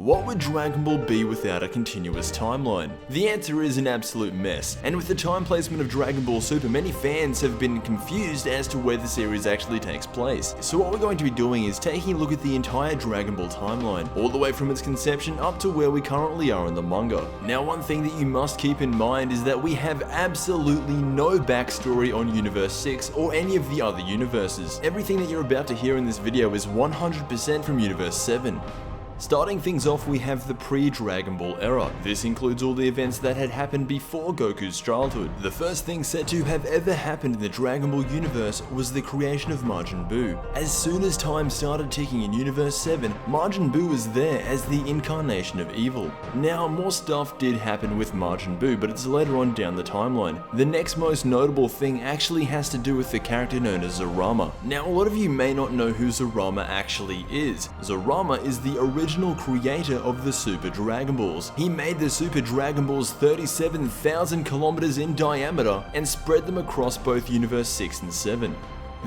What would Dragon Ball be without a continuous timeline? The answer is an absolute mess, and with the time placement of Dragon Ball Super, many fans have been confused as to where the series actually takes place. So what we're going to be doing is taking a look at the entire Dragon Ball timeline, all the way from its conception up to where we currently are in the manga. Now, one thing that you must keep in mind is that we have absolutely no backstory on Universe 6 or any of the other universes. Everything that you're about to hear in this video is 100% from Universe 7. Starting things off, we have the pre-Dragon Ball era. This includes all the events that had happened before Goku's childhood. The first thing said to have ever happened in the Dragon Ball universe was the creation of Majin Buu. As soon as time started ticking in Universe 7, Majin Buu was there as the incarnation of evil. Now, more stuff did happen with Majin Buu, but it's later on down the timeline. The next most notable thing actually has to do with the character known as Zerama. Now, a lot of you may not know who Zerama actually is. Zerama is the original creator of the Super Dragon Balls. He made the Super Dragon Balls 37,000 kilometers in diameter and spread them across both Universe 6 and 7.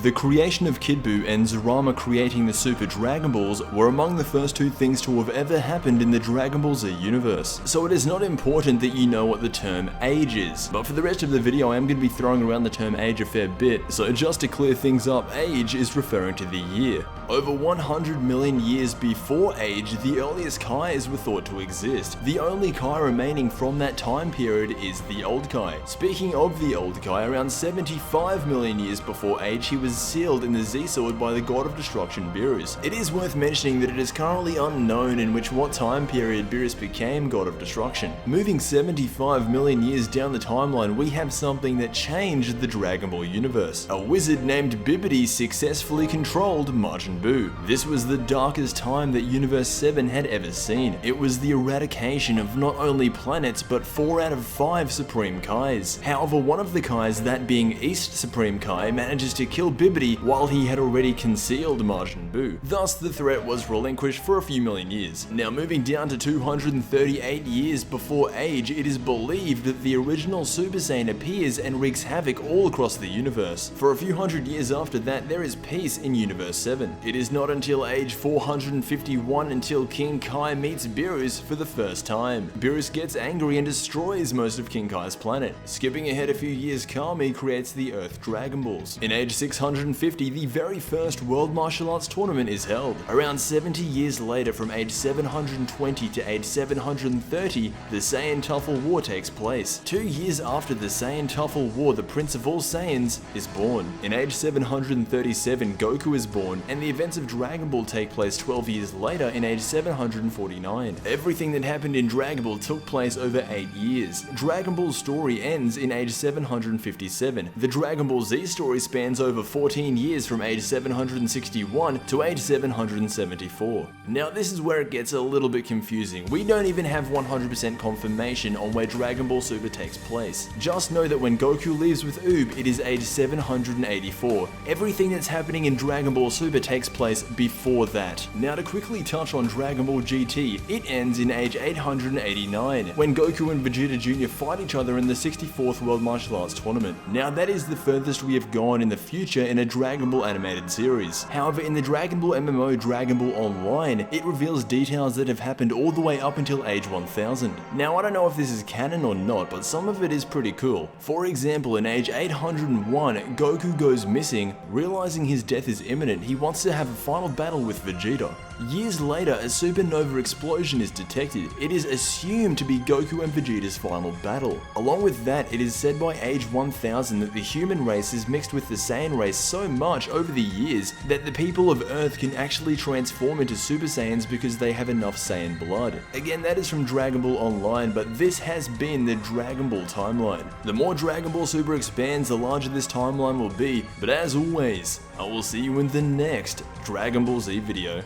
The creation of Kid Buu and Zerama creating the Super Dragon Balls were among the first two things to have ever happened in the Dragon Ball Z universe, so it is not important that you know what the term age is. But for the rest of the video I am going to be throwing around the term age a fair bit, so just to clear things up, age is referring to the year. Over 100 million years before age, the earliest Kais were thought to exist. The only Kai remaining from that time period is the Old Kai. Speaking of the Old Kai, around 75 million years before age, he was sealed in the Z-Sword by the God of Destruction Beerus. It is worth mentioning that it is currently unknown in what time period Beerus became God of Destruction. Moving 75 million years down the timeline, we have something that changed the Dragon Ball universe. A wizard named Bibidi successfully controlled Majin Buu. This was the darkest time that Universe 7 had ever seen. It was the eradication of not only planets but 4 out of 5 Supreme Kais. However, one of the Kais, that being East Supreme Kai, manages to kill Bibidi while he had already concealed Majin Buu. Thus, the threat was relinquished for a few million years. Now, moving down to 238 years before age, it is believed that the original Super Saiyan appears and wreaks havoc all across the universe. For a few hundred years after that, there is peace in Universe 7. It is not until age 451 until King Kai meets Beerus for the first time. Beerus gets angry and destroys most of King Kai's planet. Skipping ahead a few years, Kami creates the Earth Dragon Balls. In age 650, the very first World Martial Arts Tournament is held. Around 70 years later, from age 720 to age 730, the Saiyan Tuffle War takes place. 2 years after the Saiyan Tuffle War, the Prince of All Saiyans is born. In age 737, Goku is born, and the events of Dragon Ball take place 12 years later in age 749. Everything that happened in Dragon Ball took place over 8 years. Dragon Ball's story ends in age 757. The Dragon Ball Z story spans over 14 years from age 761 to age 774. Now, this is where it gets a little bit confusing. We don't even have 100% confirmation on where Dragon Ball Super takes place. Just know that when Goku leaves with Oob, it is age 784. Everything that's happening in Dragon Ball Super takes place before that. Now, to quickly touch on Dragon Ball GT, it ends in age 889, when Goku and Vegeta Jr. fight each other in the 64th World Martial Arts Tournament. Now, that is the furthest we have gone in the future in a Dragon Ball animated series. However, in the Dragon Ball MMO Dragon Ball Online, it reveals details that have happened all the way up until age 1000. Now, I don't know if this is canon or not, but some of it is pretty cool. For example, in age 801, Goku goes missing. Realizing his death is imminent, he wants to have a final battle with Vegeta. Years later, a supernova explosion is detected. It is assumed to be Goku and Vegeta's final battle. Along with that, it is said by age 1000 that the human race is mixed with the Saiyan race so much over the years that the people of Earth can actually transform into Super Saiyans because they have enough Saiyan blood. Again, that is from Dragon Ball Online, but this has been the Dragon Ball timeline. The more Dragon Ball Super expands, the larger this timeline will be, but as always, I will see you in the next Dragon Ball Z video.